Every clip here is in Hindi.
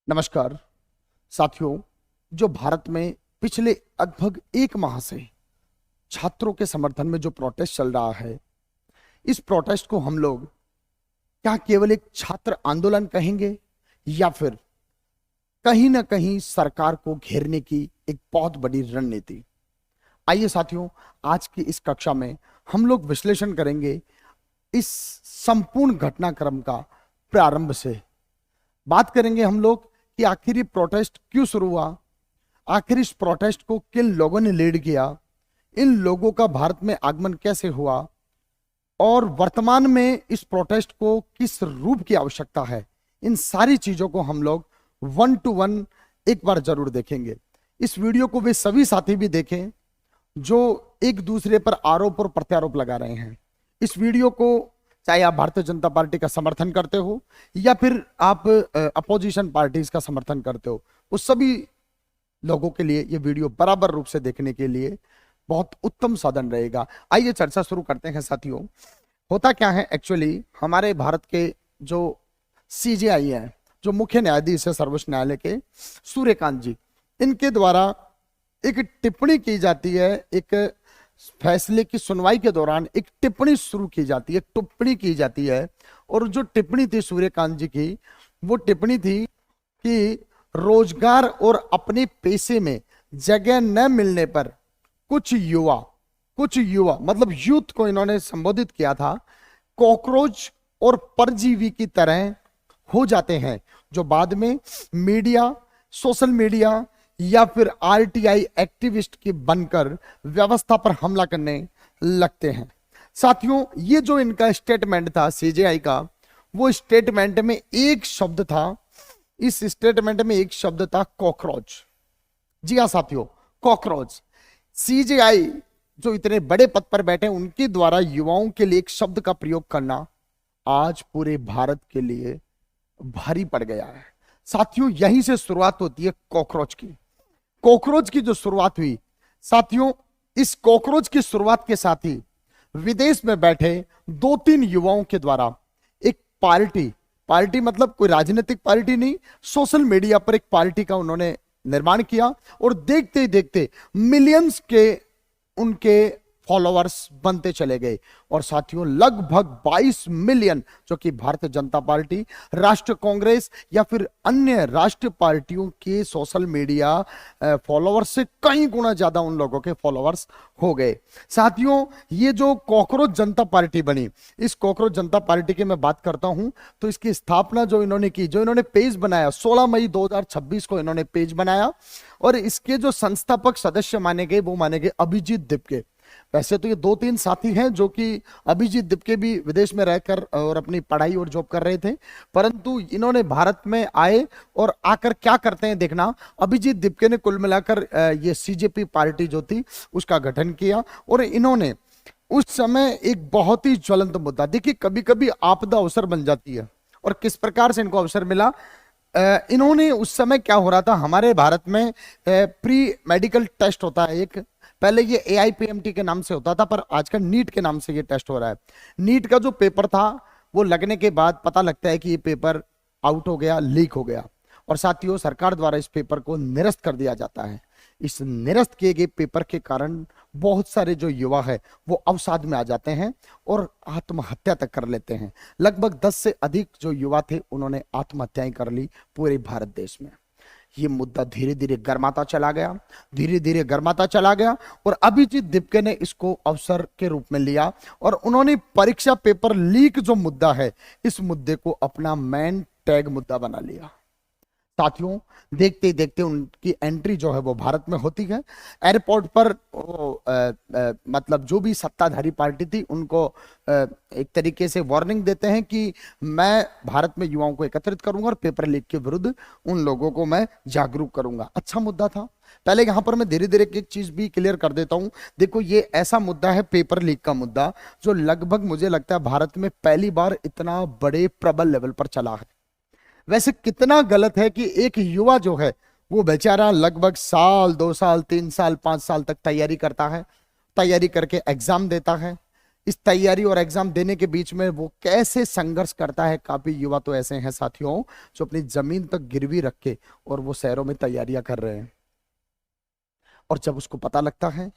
नमस्कार साथियों। जो भारत में पिछले लगभग एक माह से छात्रों के समर्थन में जो प्रोटेस्ट चल रहा है, इस प्रोटेस्ट को हम लोग क्या केवल एक छात्र आंदोलन कहेंगे या फिर कहीं ना कहीं सरकार को घेरने की एक बहुत बड़ी रणनीति। आइए साथियों, आज की इस कक्षा में हम लोग विश्लेषण करेंगे इस संपूर्ण घटनाक्रम का प्रारंभ से। बात करेंगे हम लोग कि आखिर ये प्रोटेस्ट क्यों शुरू हुआ, आखिर इस प्रोटेस्ट को किन लोगों ने लीड किया, इन लोगों का भारत में आगमन कैसे हुआ और वर्तमान में इस प्रोटेस्ट को किस रूप की आवश्यकता है। इन सारी चीजों को हम लोग 1 to 1 एक बार जरूर देखेंगे। इस वीडियो को वे सभी साथी भी देखें जो एक दूसरे पर आरोप और प्रत्यारोप लगा रहे हैं। इस वीडियो को चाहे आप भारतीय जनता पार्टी का समर्थन करते हो या फिर आप अपोजिशन पार्टीज का समर्थन करते हो, उस सभी लोगों के लिए ये वीडियो बराबर रूप से देखने के लिए बहुत उत्तम साधन रहेगा। आइए चर्चा शुरू करते हैं साथियों। होता क्या है, एक्चुअली हमारे भारत के जो सीजेआई हैं, जो मुख्य न्यायाधीश है सर्वोच्च न्यायालय के सूर्यकांत जी, इनके द्वारा एक टिप्पणी की जाती है। एक फैसले की सुनवाई के दौरान एक टिप्पणी शुरू की जाती है, टिप्पणी की जाती है। और जो टिप्पणी थी सूर्यकांत जी की, वो टिप्पणी थी कि रोजगार और अपने पेशे में जगह न मिलने पर कुछ युवा मतलब यूथ को इन्होंने संबोधित किया था, कॉकरोच और परजीवी की तरह हो जाते हैं, जो बाद में मीडिया, सोशल मीडिया या फिर आरटीआई एक्टिविस्ट की बनकर व्यवस्था पर हमला करने लगते हैं। साथियों, ये जो इनका स्टेटमेंट था सीजेआई का, वो स्टेटमेंट में एक शब्द था, इस स्टेटमेंट में एक शब्द था कॉकरोच। जी हाँ साथियों, कॉकरोच। सीजेआई जो इतने बड़े पद पर बैठे, उनके द्वारा युवाओं के लिए एक शब्द का प्रयोग करना आज पूरे भारत के लिए भारी पड़ गया है। साथियों, यहीं से शुरुआत होती है कॉकरोच की। कॉकरोच की जो शुरुआत हुई साथियों, इस कॉकरोच की शुरुआत के साथ ही विदेश में बैठे 2-3 युवाओं के द्वारा एक पार्टी मतलब कोई राजनीतिक पार्टी नहीं, सोशल मीडिया पर एक पार्टी का उन्होंने निर्माण किया और देखते ही देखते मिलियंस के उनके फॉलोअर्स बनते चले गए। और साथियों, लगभग 22 मिलियन, जो कि भारतीय जनता पार्टी, राष्ट्रीय कांग्रेस या फिर अन्य राष्ट्रीय पार्टियों के सोशल मीडिया फॉलोअर्स से कई गुना ज्यादा उन लोगों के फॉलोअर्स हो गए। साथियों, ये जो कॉकरोच जनता पार्टी बनी, इस कॉकरोच जनता पार्टी की मैं बात करता हूं तो इसकी स्थापना जो इन्होंने की, जो इन्होंने पेज बनाया, 16 मई 2026 को इन्होंने पेज बनाया। और इसके जो संस्थापक सदस्य माने गए, वो माने गए अभिजीत दिपके। वैसे तो ये 2-3 साथी हैं जो कि अभिजीत दिपके भी विदेश में रहकर और अपनी पढ़ाई और जॉब कर रहे थे, परंतु इन्होंने भारत में आए और आकर क्या करते हैं देखना। अभिजीत दिपके ने कुल मिलाकर ये सीजेपी पार्टी जो थी उसका गठन किया। और इन्होंने उस समय एक बहुत ही ज्वलंत मुद्दा, देखिए कभी कभी आपदा अवसर बन जाती है, और किस प्रकार से इनको अवसर मिला। इन्होंने उस समय क्या हो रहा था, हमारे भारत में प्री मेडिकल टेस्ट होता है एक, पहले ये AIPMT के नाम से होता था, पर आजकल नीट के नाम से ये टेस्ट हो रहा है। नीट का जो पेपर था वो लगने के बाद पता लगता है कि ये पेपर आउट हो गया, लीक हो गया, और साथियों सरकार द्वारा इस पेपर को निरस्त कर दिया जाता है। इस निरस्त किए गए पेपर के कारण बहुत सारे जो युवा है वो अवसाद में आ जाते हैं और आत्महत्या तक कर लेते हैं। लगभग 10 से अधिक जो युवा थे उन्होंने आत्महत्याएं कर ली पूरे भारत देश में। ये मुद्दा धीरे धीरे गर्माता चला गया और अभिजीत दिपके ने इसको अवसर के रूप में लिया और उन्होंने परीक्षा पेपर लीक जो मुद्दा है, इस मुद्दे को अपना मेन टैग मुद्दा बना लिया। साथियों, देखते ही देखते उनकी एंट्री जो है वो भारत में होती है। एयरपोर्ट पर मतलब जो भी सत्ताधारी पार्टी थी उनको एक तरीके से वार्निंग देते हैं कि मैं भारत में युवाओं को एकत्रित करूंगा और पेपर लीक के विरुद्ध उन लोगों को मैं जागरूक करूंगा। अच्छा मुद्दा था। पहले यहां पर मैं धीरे धीरे एक चीज भी क्लियर कर देता हूं। देखो, ये ऐसा मुद्दा है पेपर लीक का मुद्दा, जो लगभग मुझे लगता है भारत में पहली बार इतना बड़े प्रबल लेवल पर चला है। वैसे कितना गलत है कि एक युवा जो है वो बेचारा लगभग साल, 2 साल, 3 साल, 5 साल तक तैयारी करता है, तैयारी करके एग्जाम देता है, इस तैयारी और एग्जाम देने के बीच में वो कैसे संघर्ष करता है। काफी युवा तो ऐसे हैं साथियों जो अपनी जमीन तक गिरवी रख के और वो शहरों में तैयारियां कर रहे हैं, और जब उसको पता लगता है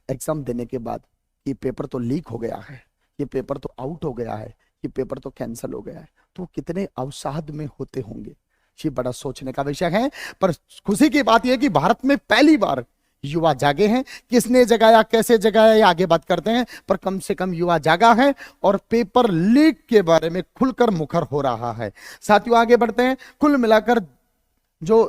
एग्जाम देने के बाद ये पेपर तो लीक हो गया है, ये पेपर तो आउट हो गया है, ये पेपर तो कैंसिल हो गया है, तो वो कितने अवसाद में होते होंगे। ये बड़ा सोचने का विषय है। पर खुशी की बात यह कि भारत में पहली बार युवा जागे हैं। किसने जगाया, कैसे जगाया, ये आगे बात करते हैं, पर कम से कम युवा जागा है और पेपर लीक के बारे में खुलकर मुखर हो रहा है। साथियों आगे बढ़ते हैं। कुल मिलाकर जो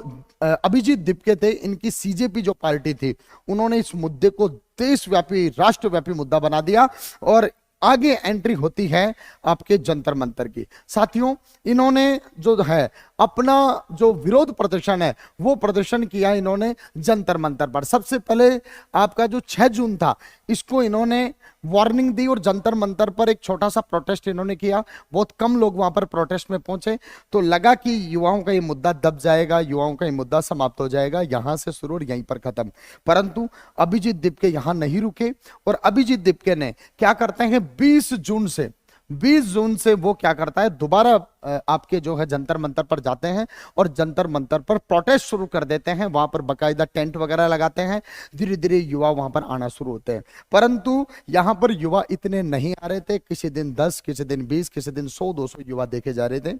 अभिजीत दीपके थे, इनकी सीजेपी जो पार्टी थी, उन्होंने इस मुद्दे को देशव्यापी राष्ट्रव्यापी मुद्दा बना दिया और आगे एंट्री होती है आपके जंतर मंतर की। साथियों इन्होंने जो है अपना जो विरोध प्रदर्शन है वो प्रदर्शन किया इन्होंने जंतर मंतर पर। सबसे पहले आपका जो 6 जून था इसको इन्होंने वार्निंग दी और जंतर मंतर पर एक छोटा सा प्रोटेस्ट इन्होंने किया। बहुत कम लोग वहां पर प्रोटेस्ट में पहुंचे, तो लगा कि युवाओं का ये मुद्दा दब जाएगा, युवाओं का ये मुद्दा समाप्त हो जाएगा, यहां से शुरू और यहीं पर खत्म। परंतु अभिजीत दीपके यहां नहीं रुके और अभिजीत दीपके ने क्या करते हैं 20 जून से वो क्या करता है, दोबारा आपके जो है जंतर मंतर पर जाते हैं और जंतर मंतर पर प्रोटेस्ट शुरू कर देते हैं। वहां पर बकायदा टेंट वगैरह लगाते हैं। धीरे धीरे युवा वहां पर आना शुरू होते हैं, परंतु यहां पर युवा इतने नहीं आ रहे थे। किसी दिन 10, किसी दिन 20, किसी दिन 100-200 युवा देखे जा रहे थे।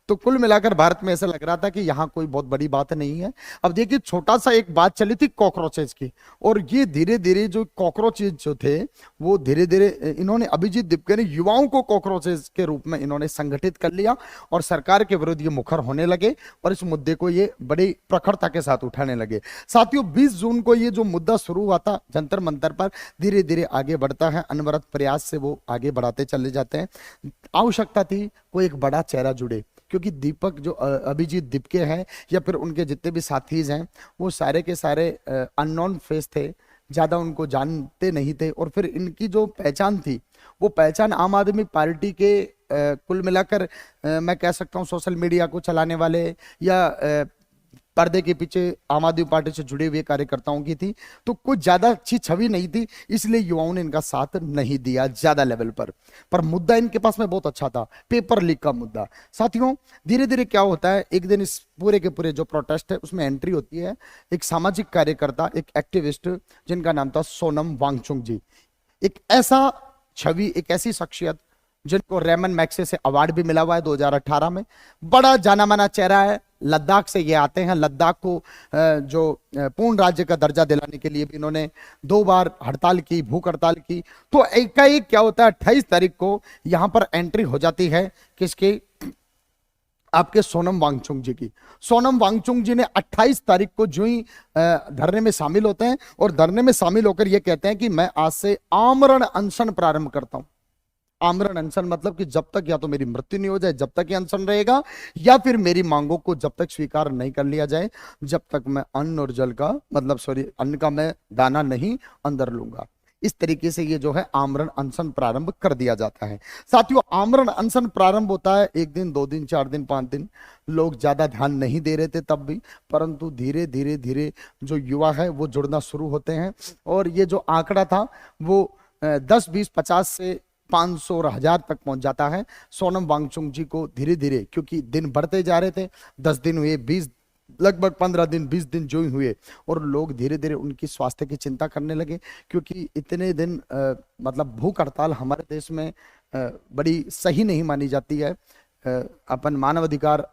तो कुल मिलाकर भारत में ऐसा लग रहा था कि यहां कोई बहुत बड़ी बात नहीं है। अब देखिए छोटा सा एक बात चली थी कॉकरोचेज की, और ये धीरे धीरे जो कॉकरोचेज जो थे वो धीरे धीरे इन्होंने अभिजीत दीपके ने युवाओं को कॉकरोचेज के रूप में इन्होंने संगठित कर लिया और सरकार के विरुद्ध ये मुखर होने लगे और इस मुद्दे को ये बड़ी प्रखरता के साथ उठाने लगे। साथियों 20 जून को ये जो मुद्दा शुरू हुआ था जंतर मंतर पर, धीरे धीरे आगे बढ़ता है। अनवरत प्रयास से वो आगे बढ़ाते चले जाते हैं। आवश्यकता थी कोई एक बड़ा चेहरा जुड़े, क्योंकि दीपक जो अभिजीत दीपके हैं या फिर उनके जितने भी साथीज हैं वो सारे के सारे अननोन फेस थे, ज्यादा उनको जानते नहीं थे। और फिर इनकी जो पहचान थी वो पहचान आम आदमी पार्टी के कुल मिलाकर मैं कह सकता हूं सोशल मीडिया को चलाने वाले या पर्दे के पीछे आम आदमी पार्टी से जुड़े हुए कार्यकर्ताओं की थी। तो कुछ ज्यादा अच्छी छवि नहीं थी, इसलिए युवाओं ने इनका साथ नहीं दिया ज्यादा लेवल पर मुद्दा इनके पास में बहुत अच्छा था, पेपर लीक का मुद्दा। साथियों धीरे धीरे क्या होता है, एक दिन इस पूरे के पूरे जो प्रोटेस्ट है उसमें एंट्री होती है एक सामाजिक कार्यकर्ता, एक एक्टिविस्ट जिनका नाम था सोनम वांगचुक जी। एक ऐसा छवि, एक ऐसी शख्सियत जिनको रेमन मैग्सेसे से अवार्ड भी मिला हुआ है 2018 में। बड़ा जाना माना चेहरा है। लद्दाख से ये आते हैं। लद्दाख को जो पूर्ण राज्य का दर्जा दिलाने के लिए भी इन्होंने 2 बार हड़ताल की, भूख हड़ताल की। तो एकाएक क्या होता है 28 तारीख को यहां पर एंट्री हो जाती है किसकी, आपके सोनम वांगचुक जी की। सोनम वांगचुक जी ने 28 तारीख को जो ही धरने में शामिल होते हैं और धरने में शामिल होकर ये कहते हैं कि मैं आज से आमरण अनशन प्रारंभ करता हूं। आमरण अनशन मतलब कि जब तक या तो मेरी मृत्यु नहीं हो जाए जब तक ये अनशन रहेगा, या फिर मेरी मांगों को जब तक स्वीकार नहीं कर लिया जाए जब तक मैं अन्न और जल का मतलब अन्न का मैं दाना नहीं अंदर लूंगा। इस तरीके से ये जो है आमरण अनशन प्रारंभ कर दिया जाता है। साथियों आमरण अनशन प्रारंभ होता है 1 दिन 2 दिन 4 दिन 5 दिन, लोग ज्यादा ध्यान नहीं दे रहे थे तब भी, परंतु धीरे धीरे धीरे जो युवा है वो जुड़ना शुरू होते हैं। और ये जो आंकड़ा था वो 10, 20, 50 से 500 और 1000 तक पहुंच जाता है। सोनम वांगचुक जी को धीरे धीरे, क्योंकि दिन बढ़ते जा रहे थे, 10 दिन हुए, 20, लगभग 15 दिन 20 दिन जो ही हुए, और लोग धीरे धीरे उनकी स्वास्थ्य की चिंता करने लगे। क्योंकि इतने दिन मतलब भूख हड़ताल हमारे देश में बड़ी सही नहीं मानी जाती है। अपन मानव अधिकार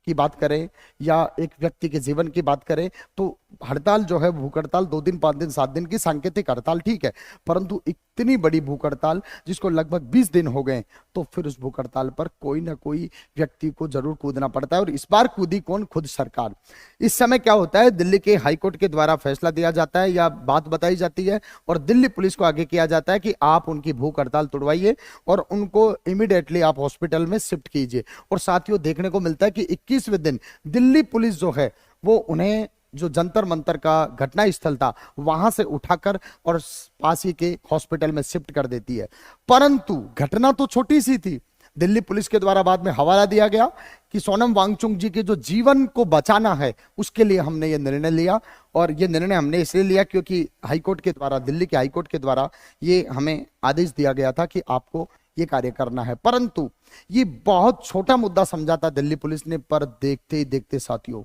की बात करें या एक व्यक्ति के जीवन की बात करें तो हड़ताल जो है भूख हड़ताल 2 दिन 5 दिन 7 दिन की सांकेतिक हड़ताल ठीक है, परंतु इतनी बड़ी भूख हड़ताल जिसको लगभग 20 दिन हो गए, तो फिर उस भूख हड़ताल पर कोई ना कोई व्यक्ति को जरूर कूदना पड़ता है। और इस बार कूदी कौन, खुद सरकार। इस समय क्या होता है, दिल्ली के हाईकोर्ट के द्वारा फैसला दिया जाता है या बात बताई जाती है और दिल्ली पुलिस को आगे किया जाता है कि आप उनकी भूख हड़ताल तोड़वाइए और उनको इमीडिएटली आप हॉस्पिटल में शिफ्ट कीजिए। और साथियों देखने को मिलता है कि 21वें दिन दिल्ली पुलिस जो है वो उन्हें जो जंतर मंतर का घटना स्थल था वहां से उठाकर और पास ही के हॉस्पिटल में शिफ्ट कर देती है। परंतु घटना तो छोटी सी थी, दिल्ली पुलिस के द्वारा बाद में हवाला दिया गया कि सोनम वांगचुक जी के जो जीवन को बचाना है उसके लिए हमने ये निर्णय लिया। और ये निर्णय हमने इसलिए लिया क्योंकि हाईकोर्ट के द्वारा, दिल्ली के हाईकोर्ट के द्वारा ये हमें आदेश दिया गया था कि आपको ये कार्य करना है। परंतु ये बहुत छोटा मुद्दा समझा था दिल्ली पुलिस ने, पर देखते ही देखते साथियों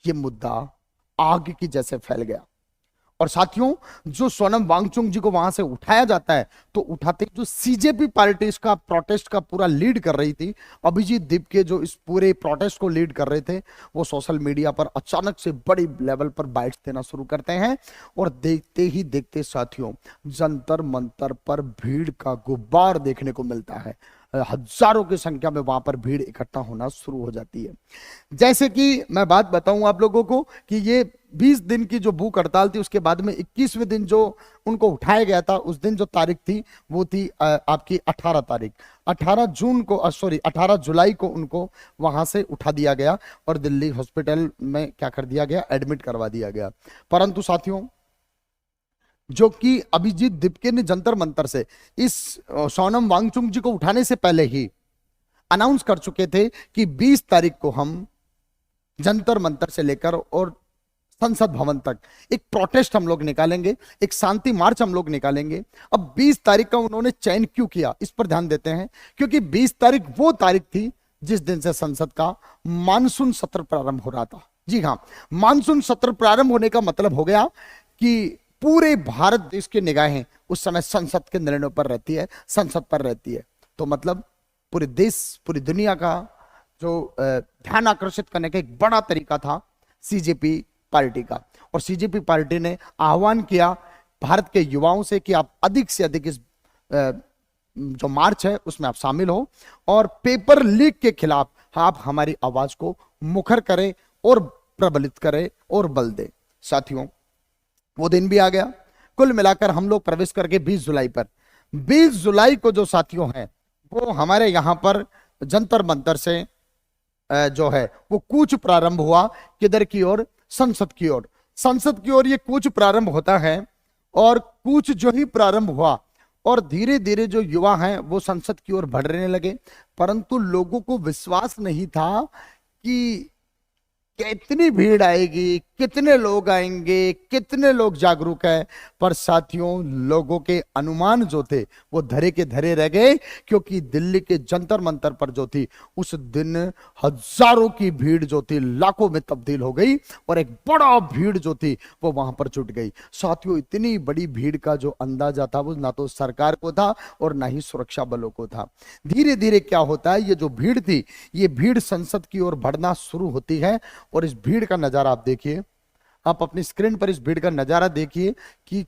ये मुद्दा आग की जैसे फैल गया। और साथियों जो सोनम वांगचुक जी को वहां से उठाया जाता है तो उठाते जो सीजेपी पार्टी इसका प्रोटेस्ट का पूरा लीड कर रही थी, अभिजीत दीप के जो इस पूरे प्रोटेस्ट को लीड कर रहे थे, वो सोशल मीडिया पर अचानक से बड़ी लेवल पर बाइट्स देना शुरू करते हैं। और देखते ही देखते साथियों जंतर मंतर पर भीड़ का गुब्बार देखने को मिलता है। हजारों की संख्या में वहां पर भीड़ इकट्ठा होना शुरू हो जाती है। जैसे कि मैं बात बताऊं आप लोगों को कि ये 20 दिन की जो भूख हड़ताल थी, उसके बाद में 21वें दिन जो उनको उठाया गया था, उस दिन जो तारीख थी वो थी आपकी 18 तारीख, 18 जुलाई को उनको वहां से उठा दिया गया और दिल्ली हॉस्पिटल में क्या कर दिया गया, एडमिट करवा दिया गया। परंतु साथियों जो कि अभिजीत दिपके ने जंतर मंतर से इस सोनम वांगचुक जी को उठाने से पहले ही अनाउंस कर चुके थे कि 20 तारीख को हम जंतर मंतर से लेकर और संसद भवन तक एक प्रोटेस्ट हम लोग निकालेंगे, एक शांति मार्च हम लोग निकालेंगे। अब 20 तारीख का उन्होंने चयन क्यों किया, इस पर ध्यान देते हैं। क्योंकि 20 तारीख वो तारीख थी जिस दिन से संसद का मानसून सत्र प्रारंभ हो रहा था। जी हां, मानसून सत्र प्रारंभ होने का मतलब हो गया कि पूरे भारत देश की निगाहें उस समय संसद के निर्णयों पर रहती है, संसद पर रहती है। तो मतलब पूरे देश, पूरी दुनिया का जो ध्यान आकर्षित करने का एक बड़ा तरीका था सीजेपी पार्टी का। और सीजेपी पार्टी ने आह्वान किया भारत के युवाओं से कि आप अधिक से अधिक इस जो मार्च है उसमें आप शामिल हो और पेपर लीक के खिलाफ आप हमारी आवाज को मुखर करें और प्रबलित करें और बल दें। साथियों वो दिन भी आ गया। कुल मिलाकर हम लोग प्रवेश करके 20 जुलाई पर, 20 जुलाई को जो साथियों हैं वो हमारे यहां पर जंतर मंतर से जो है वो कूच प्रारंभ हुआ। किधर की ओर? संसद की ओर। संसद की ओर ये कूच प्रारंभ होता है और कूच जो ही प्रारंभ हुआ और धीरे धीरे जो युवा हैं वो संसद की ओर बढ़ने लगे। परंतु लोगों को विश्वास नहीं था कि कितनी भीड़ आएगी, कितने लोग आएंगे, कितने लोग जागरूक हैं। पर साथियों लोगों के अनुमान जो थे वो धरे के धरे रह गए, क्योंकि दिल्ली के जंतर मंतर पर जो थी उस दिन हजारों की भीड़ जो थी लाखों में तब्दील हो गई और एक बड़ा भीड़ जो थी वो वहां पर जुट गई। साथियों इतनी बड़ी भीड़ का जो अंदाजा था वो ना तो सरकार को था और ना ही सुरक्षा बलों को था। धीरे धीरे क्या होता है, ये जो भीड़ थी ये भीड़ संसद की ओर बढ़ना शुरू होती है। और इस भीड़ का नजारा आप देखिए, आप अपनी स्क्रीन पर इस भीड़ का नजारा देखिए कि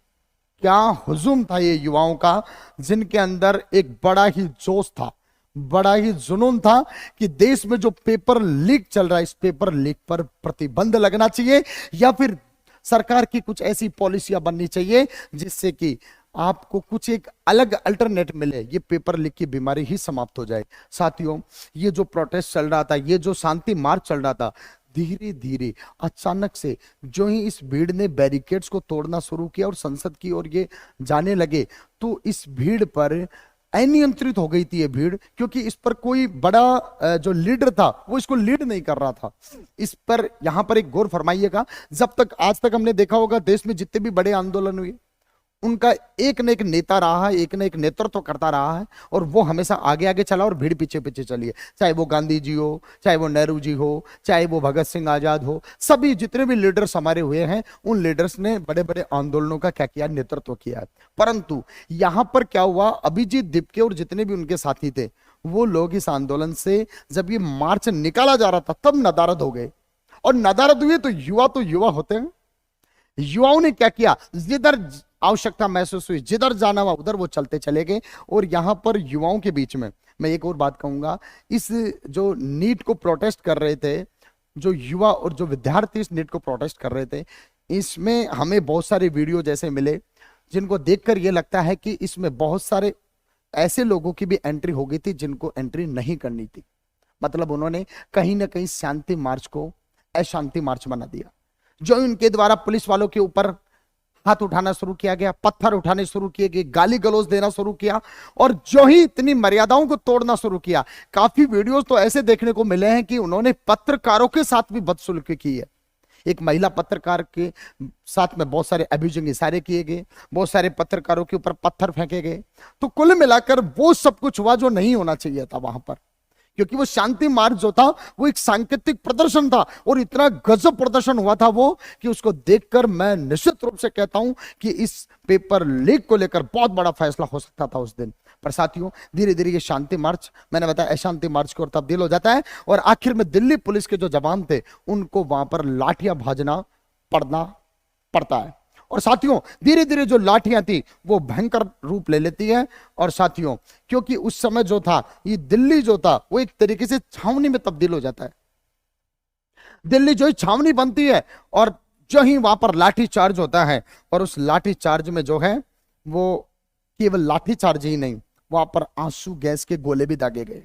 क्या हुजूम था ये युवाओं का, जिनके अंदर एक बड़ा ही जोश था, बड़ा ही जुनून था कि देश में जो पेपर लीक चल रहा है इस पेपर लीक पर प्रतिबंध लगना चाहिए या फिर सरकार की कुछ ऐसी पॉलिसियां बननी चाहिए जिससे कि आपको कुछ एक अलग अल्टरनेट मिले, ये पेपर लीक की बीमारी ही समाप्त हो जाए। साथियों ये जो प्रोटेस्ट चल रहा था, ये जो शांति मार्च चल रहा था, धीरे धीरे अचानक से जो ही इस भीड़ ने बैरिकेड्स को तोड़ना शुरू किया और संसद की ओर ये जाने लगे, तो इस भीड़ पर अनियंत्रित हो गई थी ये भीड़, क्योंकि इस पर कोई बड़ा जो लीडर था वो इसको लीड नहीं कर रहा था। इस पर यहां पर एक गौर फरमाइएगा, जब तक आज तक हमने देखा होगा देश में जितने भी बड़े आंदोलन हुए उनका एक न एक नेता रहा है, एक न एक नेतृत्व करता रहा है और वो हमेशा आगे आगे चला और भीड़ पीछे पीछे चली है। चाहे वो गांधी जी हो, चाहे वो नेहरू जी हो, चाहे वो भगत सिंह आजाद हो, सभी जितने भी लीडर्स हमारे हुए हैं उन लीडर्स ने बड़े बड़े आंदोलनों का क्या किया, नेतृत्व किया है। परंतु यहां पर क्या हुआ, अभिजीत दीपके और जितने भी उनके साथी थे वो लोग इस आंदोलन से जब ये मार्च निकाला जा रहा था तब नदारद हो गए। और नदारद हुए तो युवा होते हैं, युवाओं ने क्या किया, जिधर आवश्यकता महसूस हुई, जिधर जाना हुआ उधर वो चलते चले गए। और यहां पर युवाओं के बीच में मैं एक और बात कहूंगा, इस जो नीट को प्रोटेस्ट कर रहे थे, जो युवा और जो विद्यार्थी इस नीट को प्रोटेस्ट कर रहे थे, इसमें हमें बहुत सारे वीडियो जैसे मिले जिनको देखकर यह लगता है कि इसमें बहुत सारे ऐसे लोगों की भी एंट्री हो गई थी जिनको एंट्री नहीं करनी थी। मतलब उन्होंने कहीं ना कहीं शांति मार्च को अशांति मार्च बना दिया। जो इनके द्वारा पुलिस वालों के ऊपर हाथ उठाना शुरू किया गया, पत्थर उठाने शुरू किए गए, गाली गलौज देना शुरू किया, और जो ही इतनी मर्यादाओं को तोड़ना शुरू किया, काफी वीडियोस तो ऐसे देखने को मिले हैं कि उन्होंने पत्रकारों के साथ भी बदसलूकी की है। एक महिला पत्रकार के साथ में बहुत सारे अब्यूजिंग इशारे किए गए, बहुत सारे पत्रकारों के ऊपर पत्थर फेंके गए। तो कुल मिलाकर वो सब कुछ हुआ जो नहीं होना चाहिए था वहां पर, क्योंकि वो शांति मार्च जो था वो एक सांकेतिक प्रदर्शन था, और इतना गजब प्रदर्शन हुआ था वो कि उसको देखकर मैं निश्चित रूप से कहता हूं कि इस पेपर लीक को लेकर बहुत बड़ा फैसला हो सकता था उस दिन। पर साथियों, धीरे धीरे ये शांति मार्च, मैंने बताया अशांति मार्च की ओर तब्दील हो जाता है, और आखिर में दिल्ली पुलिस के जो जवान थे उनको वहां पर लाठियां भाजना पड़ता है। और साथियों, धीरे धीरे जो लाठियां थी वो भयंकर रूप ले लेती है। और साथियों, क्योंकि उस समय जो था ये दिल्ली जो था वो एक तरीके से छावनी में तब्दील हो जाता है। दिल्ली जो ही छावनी बनती है, और जो ही वहां पर लाठी चार्ज होता है, और उस लाठी चार्ज में जो है वो केवल लाठी चार्ज ही नहीं, वहां पर आंसू गैस के गोले भी दागे गए।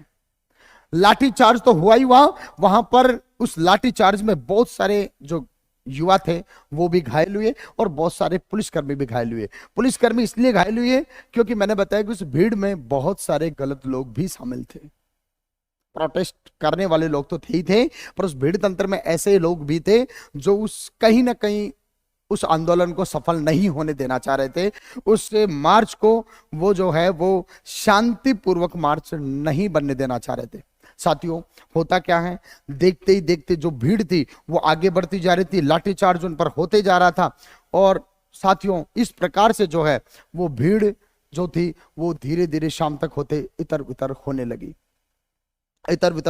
लाठी चार्ज तो हुआ ही हुआ, वहां पर उस लाठी चार्ज में बहुत सारे जो युवा थे वो भी घायल हुए, और बहुत सारे पुलिसकर्मी भी घायल हुए। पुलिसकर्मी इसलिए घायल हुए क्योंकि मैंने बताया कि उस भीड़ में बहुत सारे गलत लोग भी शामिल थे। प्रोटेस्ट करने वाले लोग तो थे ही थे, पर उस भीड़ तंत्र में ऐसे लोग भी थे जो उस कहीं ना कहीं उस आंदोलन को सफल नहीं होने देना चाह रहे थे। उस मार्च को वो जो है वो शांतिपूर्वक मार्च नहीं बनने देना चाह रहे थे। साथियों, होता क्या है, देखते ही देखते जो भीड़ थी वो आगे बढ़ती जा रही थी, लाठीचार्ज उन पर होते जा रहा था, और साथियों इस प्रकार से जो है वो भीड़ जो थी वो धीरे धीरे शाम तक होते इतर बितर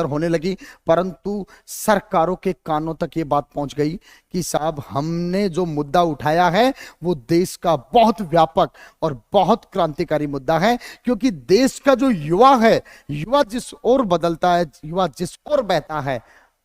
होने लगी। परंतु सरकारों के कानों तक ये बात पहुंच गई कि साहब, हमने जो मुद्दा उठाया है वो देश का बहुत व्यापक और बहुत क्रांतिकारी मुद्दा है, क्योंकि देश का जो युवा है, युवा जिस ओर बदलता है, युवा जिस ओर बहता है,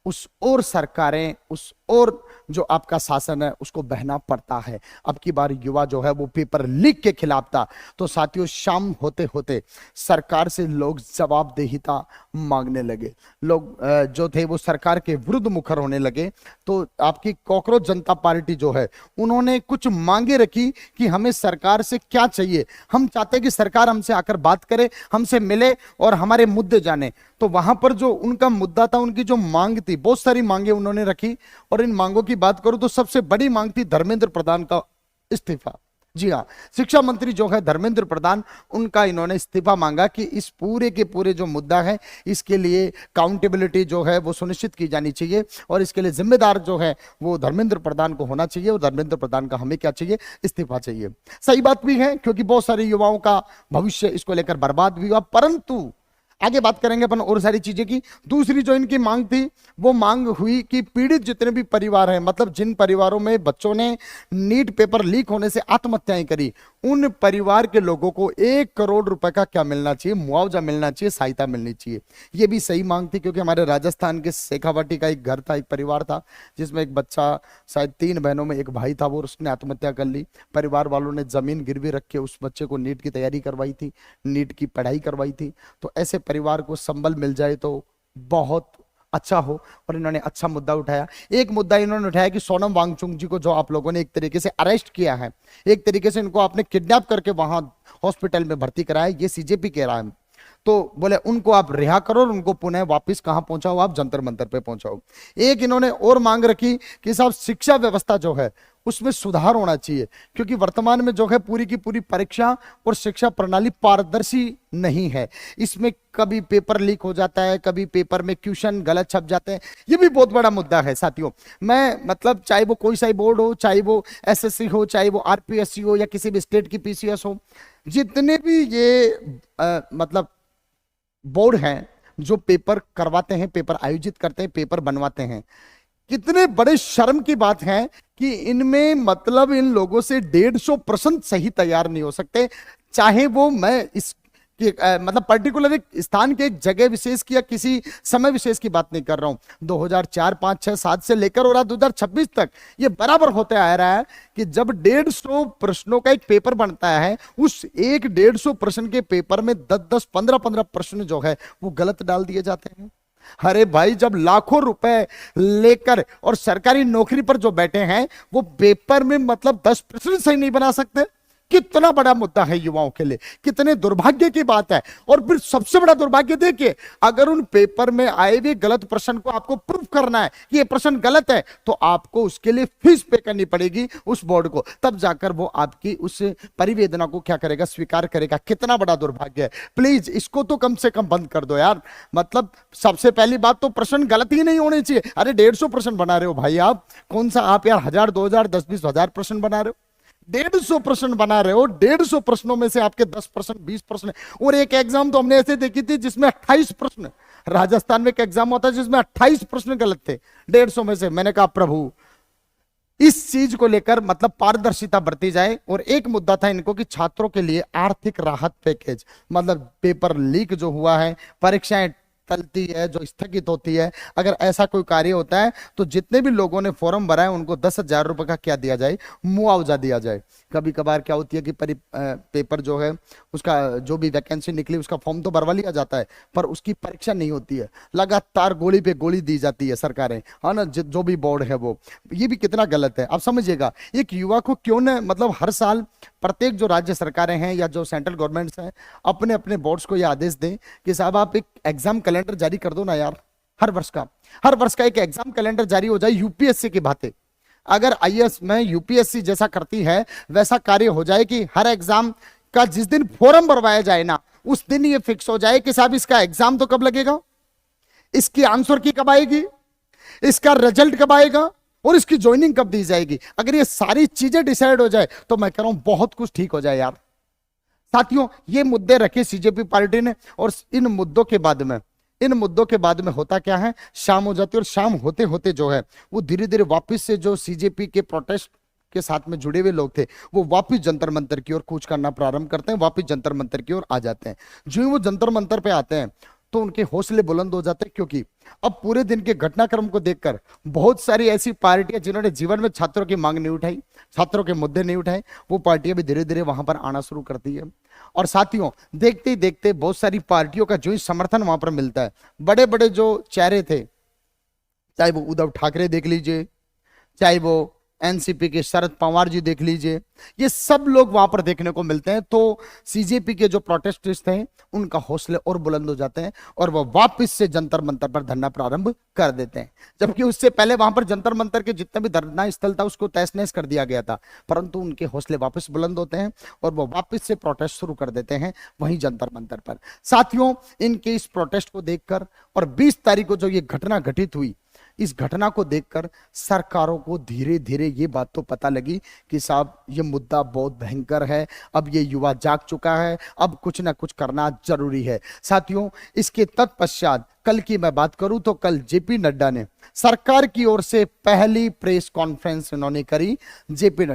उस ओर सरकारें, उस ओर जो आपका शासन है उसको बहना पड़ता है। अब की बार युवा जो है वो पेपर लीक के खिलाफ था। तो साथियों, शाम होते होते सरकार से लोग जवाबदेहिता मांगने लगे, लोग जो थे वो सरकार के विरुद्ध मुखर होने लगे। तो आपकी कॉकरोच जनता पार्टी जो है उन्होंने कुछ मांगे रखी कि हमें सरकार से क्या चाहिए, हम चाहते हैं कि सरकार हमसे आकर बात करे, हमसे मिले और हमारे मुद्दे जाने। तो वहां पर जो उनका मुद्दा था, उनकी जो मांग थी, बहुत सारी मांगे उन्होंने रखी, और इन मांगों की बात करूं तो सबसे बड़ी मांग थी धर्मेंद्र प्रधान का इस्तीफा। जी हाँ, शिक्षा मंत्री जो है धर्मेंद्र प्रधान, उनका इन्होंने इस्तीफा मांगा कि इस पूरे के पूरे जो मुद्दा है इसके लिए काउंटेबिलिटी जो है वो सुनिश्चित की जानी चाहिए, और इसके लिए जिम्मेदार जो है वो धर्मेंद्र प्रधान को होना चाहिए, और धर्मेंद्र प्रधान का हमें क्या चाहिए, इस्तीफा चाहिए। सही बात भी है, क्योंकि बहुत सारे युवाओं का भविष्य इसको लेकर बर्बाद भी हुआ। परंतु आगे बात करेंगे अपन और सारी चीजें की। दूसरी जो इनकी मांग थी वो मांग हुई कि पीड़ित जितने भी परिवार हैं, मतलब जिन परिवारों में बच्चों ने नीट पेपर लीक होने से आत्महत्याएं करी, उन परिवार के लोगों को 1 करोड़ रुपए का क्या मिलना चाहिए, मुआवजा मिलना चाहिए, सहायता मिलनी चाहिए। ये भी सही मांग थी, क्योंकि हमारे राजस्थान के शेखावाटी का एक घर था, एक परिवार था जिसमें एक बच्चा, शायद 3 बहनों में एक भाई था, वो उसने आत्महत्या कर ली। परिवार वालों ने जमीन गिरवी रख के उस बच्चे को नीट की तैयारी करवाई थी, नीट की पढ़ाई करवाई थी। तो ऐसे परिवार को संबल मिल जाए तो बहुत अच्छा हो, और इन्होंने अच्छा मुद्दा उठाया। एक मुद्दा इन्होंने उठाया कि सोनम वांगचुक जी को जो आप लोगों ने एक तरीके से अरेस्ट किया है, एक तरीके से इनको आपने किडनैप करके वहां हॉस्पिटल में भर्ती कराया, ये सीजेपी कह रहा है। तो बोले उनको आप रिहा करो और उनको पुनः वापस कहां पहुंचाओ, आप जंतर मंतर पे पहुंचाओ। एक इन्होंने और मांग रखी कि साहब, शिक्षा व्यवस्था जो है उसमें सुधार होना चाहिए, क्योंकि वर्तमान में जो है पूरी की पूरी परीक्षा और शिक्षा प्रणाली पारदर्शी नहीं है। इसमें कभी पेपर लीक हो जाता है, कभी पेपर में क्वेश्चन गलत छप जाते हैं। ये भी बहुत बड़ा मुद्दा है साथियों। मैं मतलब चाहे वो कोई सा बोर्ड हो, चाहे वो एसएससी हो, चाहे वो आरपीएससी हो, या किसी भी स्टेट की पीसीएस हो, जितने भी ये मतलब बोर्ड हैं जो पेपर करवाते हैं, पेपर आयोजित करते हैं, पेपर बनवाते हैं, कितने बड़े शर्म की बात है कि इनमें मतलब इन लोगों से 150% सही तैयार नहीं हो सकते। चाहे वो मैं इस मतलब पर्टिकुलर एक स्थान के एक जगह विशेष की या किसी समय विशेष की बात नहीं कर रहा हूं। 2004, 5, 6, 7 से लेकर और 2026 तक ये बराबर होते आ रहा है कि जब 150 प्रश्नों का एक पेपर बनता है, उस एक 150 प्रश्न के पेपर में 10-10, 15-15 प्रश्न जो है वो गलत डाल दिए जाते हैं। अरे भाई, जब लाखों रुपए लेकर और सरकारी नौकरी पर जो बैठे हैं वो पेपर में मतलब 10% सही नहीं बना सकते, कितना बड़ा मुद्दा है युवाओं के लिए, कितने दुर्भाग्य की बात है। और फिर सबसे बड़ा दुर्भाग्य देखिए, अगर उन पेपर में आए हुए गलत प्रश्न को आपको प्रूफ करना है कि ये प्रश्न गलत है, तो आपको उसके लिए फीस पे करनी पड़ेगी उस बोर्ड को, तब जाकर वो आपकी उस परिवेदना को क्या करेगा, स्वीकार करेगा। कितना बड़ा दुर्भाग्य है। प्लीज इसको तो कम से कम बंद कर दो यार। मतलब सबसे पहली बात तो प्रश्न गलत ही नहीं होने चाहिए। अरे 150 प्रश्न बना रहे हो भाई आप, कौन सा आप यार 1000 2000 10 20 हजार प्रश्न बना रहे हो? 150 प्रश्न बना रहे हो, 150 प्रश्नों में से आपके 10% 20%। और एक एग्जाम तो हमने ऐसे देखी थी जिसमें 28 प्रश्न, राजस्थान में एक एग्जाम होता है जिसमें 28 प्रश्न गलत थे 150 में से। मैंने कहा प्रभु, इस चीज को लेकर मतलब पारदर्शिता बरती जाए। और एक मुद्दा था इनको कि छात्रों के लिए आर्थिक राहत पैकेज, मतलब पेपर लीक जो हुआ है, परीक्षाएं टलती है, जो स्थगित होती है, अगर ऐसा कोई कार्य होता है तो जितने भी लोगों ने फॉर्म भरा है उनको 10,000 रुपए का क्या दिया जाए, मुआवजा दिया जाए। कभी कभार क्या होती है कि पेपर जो है उसका जो भी वैकेंसी निकली उसका फॉर्म तो भरवा लिया जाता है, पर उसकी परीक्षा नहीं होती है, लगातार गोली पे गोली दी जाती है सरकारें, है ना, जो भी बोर्ड है वो। ये भी कितना गलत है। आप समझिएगा, एक युवा को क्यों न मतलब हर साल प्रत्येक जो राज्य सरकारें हैं या जो सेंट्रल गवर्नमेंट्स हैं अपने अपने बोर्ड्स को यह आदेश दें कि साहब आप एक एग्जाम कैलेंडर जारी कर दो ना यार, हर वर्ष का एक एग्जाम कैलेंडर जारी हो जाए यूपीएससी की बातें। अगर आईएएस में यूपीएससी जैसा करती है वैसा कार्य हो जाए कि हर एग्जाम का जिस दिन फॉर्म भरवाया जाए ना उस दिन ये फिक्स हो जाए कि साहब इसका एग्जाम तो कब लगेगा, इसकी आंसर की कब आएगी, इसका रिजल्ट कब आएगा और इसकी ज्वाइनिंग कब दी जाएगी। अगर ये सारी चीजें डिसाइड हो जाए तो मैं कह रहा हूं बहुत कुछ ठीक हो जाए यार। साथियों, ये मुद्दे रखे सीजेपी पार्टी ने, और इन मुद्दों के बाद में होता क्या है, शाम हो जाती है, और शाम होते होते जो है वो धीरे धीरे वापस से जो सीजेपी के प्रोटेस्ट के साथ में जुड़े हुए लोग थे वो वापस जंतर मंतर की ओर कूच करना प्रारंभ करते हैं, वापस जंतर मंतर की ओर आ जाते हैं। जो ही वो जंतर मंतर पे आते हैं तो उनके हौसले बुलंद हो जाते हैं, क्योंकि अब पूरे दिन के घटनाक्रम को देखकर बहुत सारी ऐसी पार्टियां जिन्होंने जीवन में छात्रों की मांग नहीं उठाई, छात्रों के मुद्दे नहीं उठाए, वो पार्टियां भी धीरे धीरे वहां पर आना शुरू करती है। और साथियों, देखते ही देखते बहुत सारी पार्टियों का जो ही समर्थन वहां पर मिलता है, बड़े बड़े जो चेहरे थे, चाहे वो उद्धव ठाकरे देख लीजिए, चाहे वो एनसीपी के शरद पवार जी देख लीजिए, ये सब लोग वहां पर देखने को मिलते हैं। तो सीजेपी के जो प्रोटेस्टिस्ट हैं उनका हौसले और बुलंद हो जाते हैं और वो वापस से जंतर मंतर पर धरना प्रारंभ कर देते हैं। जबकि उससे पहले वहां पर जंतर मंतर के जितने भी धरना स्थल था उसको तहस नहस कर दिया गया था, परंतु उनके हौसले वापस बुलंद होते हैं और वो वापस से प्रोटेस्ट शुरू कर देते हैं वहीं जंतर मंतर पर। साथियों, इनके इस प्रोटेस्ट को देखकर और 20 तारीख को जो ये घटना घटित हुई, इस घटना को देखकर सरकारों को धीरे धीरे ये बात तो पता लगी कि साहब ये मुद्दा बहुत भयंकर है, अब ये युवा जाग चुका है, अब कुछ ना कुछ करना जरूरी है। साथियों, इसके तत्पश्चात कल की मैं बात करूं तो कल जेपी नड्डा ने सरकार की ओर से पहली प्रेस कॉन्फ्रेंस उन्होंने करी। जेपी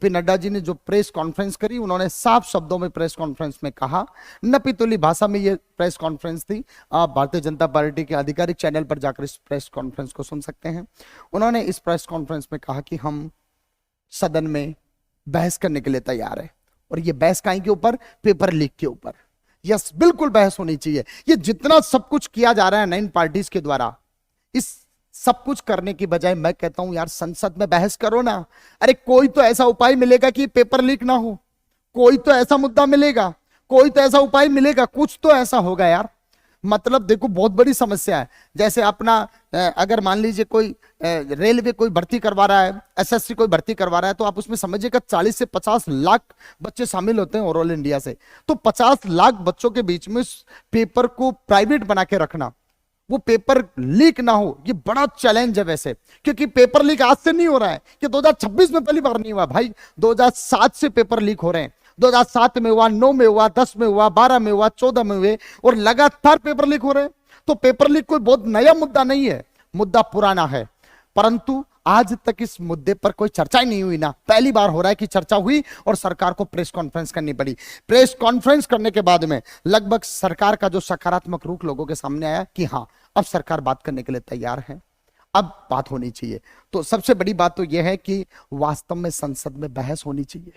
नड्डा जी ने जो प्रेस कॉन्फ्रेंस करी, उन्होंने साफ शब्दों में प्रेस कॉन्फ्रेंस में कहा, नपीतुली भाषा में ये प्रेस कॉन्फ्रेंस थी, आप भारतीय जनता पार्टी के आधिकारिक चैनल पर जाकर इस प्रेस कॉन्फ्रेंस को सुन सकते हैं। उन्होंने इस प्रेस कॉन्फ्रेंस में कहा कि हम सदन में बहस करने के लिए तैयार है, और ये बहस काहे के ऊपर, पेपर लीक के ऊपर। यस, बिल्कुल बहस होनी चाहिए। ये जितना सब कुछ किया जा रहा है ना इन पार्टीज के द्वारा, इस सब कुछ करने की बजाय मैं कहता हूं यार संसद में बहस करो ना। अरे कोई तो ऐसा उपाय मिलेगा कि पेपर लीक ना हो, कोई तो ऐसा मुद्दा मिलेगा, कोई तो ऐसा उपाय मिलेगा, कुछ तो ऐसा होगा यार। मतलब देखो, बहुत बड़ी समस्या है। जैसे अपना अगर मान लीजिए कोई रेलवे कोई भर्ती करवा रहा है, एसएससी कोई भर्ती करवा रहा है, तो आप उसमें समझिएगा 40 से 50 लाख बच्चे शामिल होते हैं ओवरऑल इंडिया से। तो 50 लाख बच्चों के बीच में पेपर को प्राइवेट बना के रखना, वो पेपर लीक ना हो, ये बड़ा चैलेंज है वैसे। क्योंकि पेपर लीक आज से नहीं हो रहा है कि 2026 में पहली बार नहीं हुआ भाई, 2007 से पेपर लीक हो रहे हैं। 2007 में हुआ, 9 में हुआ, 10 में हुआ, 12 में हुआ, 14 में हुए, और लगातार पेपर लीक हो रहे हैं। तो पेपर लीक कोई बहुत नया मुद्दा नहीं है, मुद्दा पुराना है, परंतु आज तक इस मुद्दे पर कोई चर्चा ही नहीं हुई ना। पहली बार हो रहा है कि चर्चा हुई और सरकार को प्रेस कॉन्फ्रेंस करनी पड़ी। प्रेस कॉन्फ्रेंस करने के बाद में लगभग सरकार का जो सकारात्मक रुख लोगों के सामने आया कि हाँ, अब सरकार बात करने के लिए तैयार है, अब बात होनी चाहिए। तो सबसे बड़ी बात तो यह है कि वास्तव में संसद में बहस होनी चाहिए,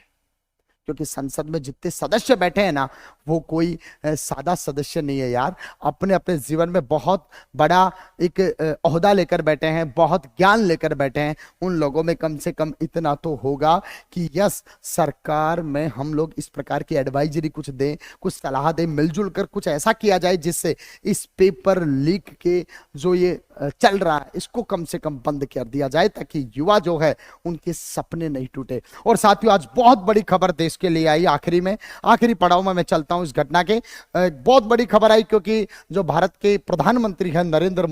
क्योंकि संसद में जितने सदस्य बैठे हैं ना, वो कोई सादा सदस्य नहीं है यार। अपने अपने जीवन में बहुत बड़ा एक ओहदा लेकर बैठे हैं, बहुत ज्ञान लेकर बैठे हैं। उन लोगों में कम से कम इतना तो होगा कि यस, सरकार में हम लोग इस प्रकार की एडवाइजरी कुछ दें, कुछ सलाह दें, मिलजुल कर कुछ ऐसा किया जाए जिससे इस पेपर लीक के जो ये चल रहा है इसको कम से कम बंद कर दिया जाए, ताकि युवा जो है उनके सपने नहीं टूटे। और साथियों, आज बहुत बड़ी खबर देश के लिए आई। आखिरी पड़ाव में मैं चलता हूं इस घटना के। बहुत बड़ी खबर आई क्योंकि जो भारत के प्रधानमंत्री हैं नरेंद्र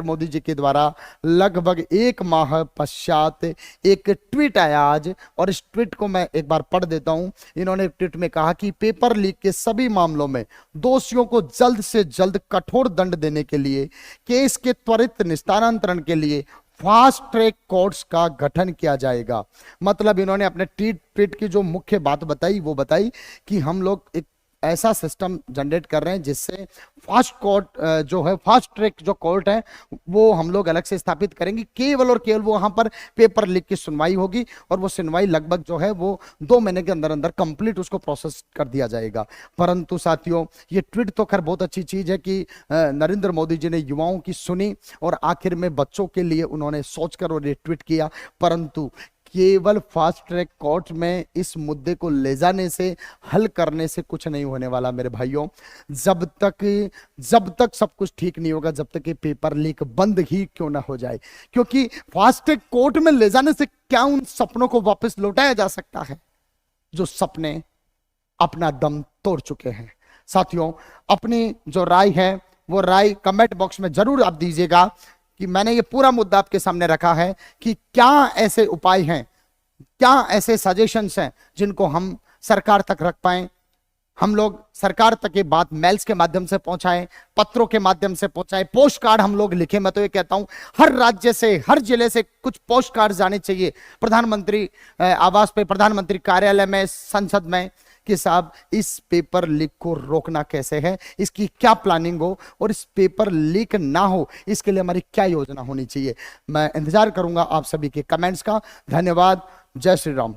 मोदी जी के द्वारा लगभग 1 माह पश्चात एक ट्वीट आया आज, और इस ट्वीट को मैं एक बार पढ़ देता हूं। इन्होंने ट्वीट में कहा कि पेपर लीक के सभी मामलों में दोषियों को जल्द से जल्द कठोर दंड देने के लिए, केस के त्वरित निस्तारण के लिए फास्ट ट्रैक कोर्ट्स का गठन किया जाएगा। मतलब इन्होंने अपने ट्वीट की जो मुख्य बात बताई वो बताई कि हम लोग एक ऐसा सिस्टम जनरेट कर रहे हैं जिससे फास्ट कोर्ट जो है, फास्ट ट्रैक जो कोर्ट है वो हम लोग अलग से स्थापित करेंगे। केवल और केवल वो वहां पर पेपर लीक की सुनवाई होगी, और वो सुनवाई लगभग जो है वो 2 महीने के अंदर अंदर कंप्लीट उसको प्रोसेस कर दिया जाएगा। परंतु साथियों, ये ट्वीट तो खैर बहुत अच्छी चीज है कि नरेंद्र मोदी जी ने युवाओं की सुनी और आखिर में बच्चों के लिए उन्होंने सोचकर और ये ट्वीट किया। परंतु केवल फास्ट ट्रैक कोर्ट में इस मुद्दे को ले जाने से, हल करने से कुछ नहीं होने वाला मेरे भाइयों। जब तक सब कुछ ठीक नहीं होगा, जब तक ये पेपर लीक बंद ही क्यों ना हो जाए, क्योंकि फास्ट ट्रैक कोर्ट में ले जाने से क्या उन सपनों को वापस लौटाया जा सकता है जो सपने अपना दम तोड़ चुके हैं। साथियों, अपनी जो राय है वो राय कमेंट बॉक्स में जरूर आप दीजिएगा कि मैंने ये पूरा मुद्दा आपके सामने रखा है कि क्या ऐसे उपाय हैं, क्या ऐसे सजेशंस हैं जिनको हम सरकार तक रख पाएं। हम लोग सरकार तक ये बात मेल्स के माध्यम से पहुंचाएं, पत्रों के माध्यम से पहुंचाएं, पोस्ट कार्ड हम लोग लिखें। मैं तो ये कहता हूं हर राज्य से, हर जिले से कुछ पोस्ट कार्ड जाने चाहिए प्रधानमंत्री आवास पे, प्रधानमंत्री कार्यालय में, संसद में, कि साहब इस पेपर लीक को रोकना कैसे है, इसकी क्या प्लानिंग हो, और इस पेपर लीक ना हो इसके लिए हमारी क्या योजना होनी चाहिए। मैं इंतजार करूंगा आप सभी के कमेंट्स का। धन्यवाद। जय श्री राम।